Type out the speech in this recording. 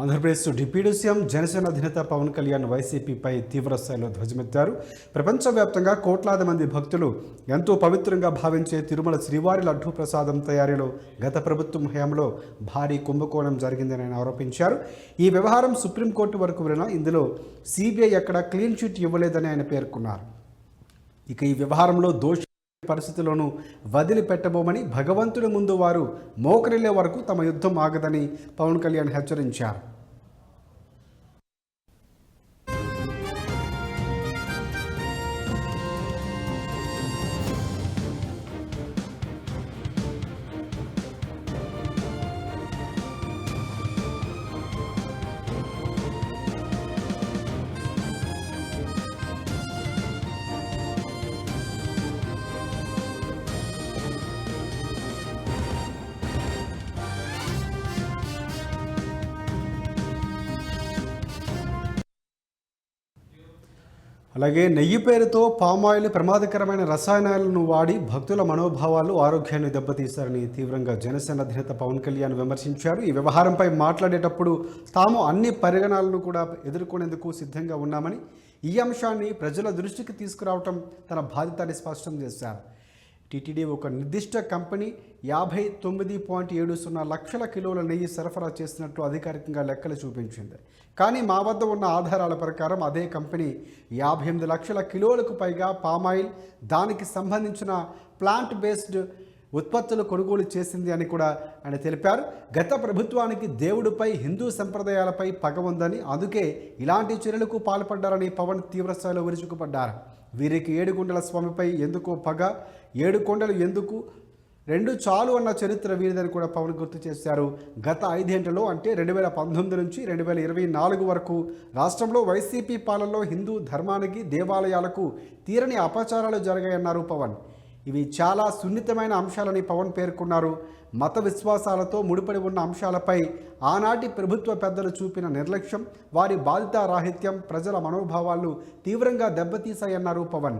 Andhra Pradesh deputy CM Janasena అధినేత పవన్ కళ్యాణ్ వైసీపీపై తీవ్ర స్థాయిలో ధ్వజమెత్తారు. ప్రపంచవ్యాప్తంగా కోట్లాది మంది భక్తులు ఎంతో పవిత్రంగా భావించే తిరుమల శ్రీవారి లడ్డూ ప్రసాదం తయారీలో గత ప్రభుత్వం హయాంలో భారీ కుంభకోణం జరిగిందని ఆయన ఆరోపించారు. ఈ వ్యవహారం సుప్రీంకోర్టు వరకు వెళ్ళినా ఇందులో సిబిఐ ఎక్కడా క్లీన్ చిట్ ఇవ్వలేదని ఆయన పేర్కొన్నారు. ఇక ఈ వ్యవహారంలో దోషి పరిస్థితులను వదిలిపెట్టబోమని, భగవంతుడి ముందు వారు మోకరిల్లే వరకు తమ యుద్ధం ఆగదని పవన్ కళ్యాణ్ హెచ్చరించారు. అలాగే నెయ్యి పేరుతో పామాయిల్ ప్రమాదకరమైన రసాయనాలను వాడి భక్తుల మనోభావాలు, ఆరోగ్యాన్ని దెబ్బతీశారని తీవ్రంగా జనసేన అధినేత పవన్ కళ్యాణ్ విమర్శించారు. ఈ వ్యవహారంపై మాట్లాడేటప్పుడు తాము అన్ని పరిగణనలను కూడా ఎదుర్కొనేందుకు సిద్ధంగా ఉన్నామని, ఈ అంశాన్ని ప్రజల దృష్టికి తీసుకురావటం తన బాధ్యత అని స్పష్టం చేశారు. టీటీడీ ఒక నిర్దిష్ట కంపెనీ 59.70 లక్షల కిలోల నెయ్యి సరఫరా చేసినట్లు అధికారికంగా లెక్కలు చూపించింది. కానీ మా వద్ద ఉన్న ఆధారాల ప్రకారం అదే కంపెనీ 58 లక్షల కిలోలకు పైగా పామాయిల్, దానికి సంబంధించిన ప్లాంట్ బేస్డ్ ఉత్పత్తులు కొనుగోలు చేసింది అని కూడా ఆయన తెలిపారు. గత ప్రభుత్వానికి దేవుడిపై, హిందూ సంప్రదాయాలపై పగ ఉందని, అందుకే ఇలాంటి చర్యలకు పాల్పడ్డారని పవన్ తీవ్రస్థాయిలో విరుచుకుపడ్డారు. వీరికి ఏడుకొండల స్వామిపై ఎందుకో పగ, 7 కొండలు ఎందుకు, 2 చాలు అన్న చరిత్ర వీరిదని కూడా పవన్ గుర్తు చేశారు. గత 5 ఏళ్లలో అంటే 2019 నుంచి 2024 వరకు రాష్ట్రంలో వైసీపీ పాలనలో హిందూ ధర్మానికి, దేవాలయాలకు తీరని అపచారాలు జరిగాయన్నారు పవన్. ఇవి చాలా సున్నితమైన అంశాలని పవన్ పేర్కొన్నారు. మత విశ్వాసాలతో ముడిపడి ఉన్న అంశాలపై ఆనాటి ప్రభుత్వ పెద్దలు చూపిన నిర్లక్ష్యం, వారి బాధ్యతారాహిత్యం ప్రజల మనోభావాలను తీవ్రంగా దెబ్బతీశాయన్నారు పవన్.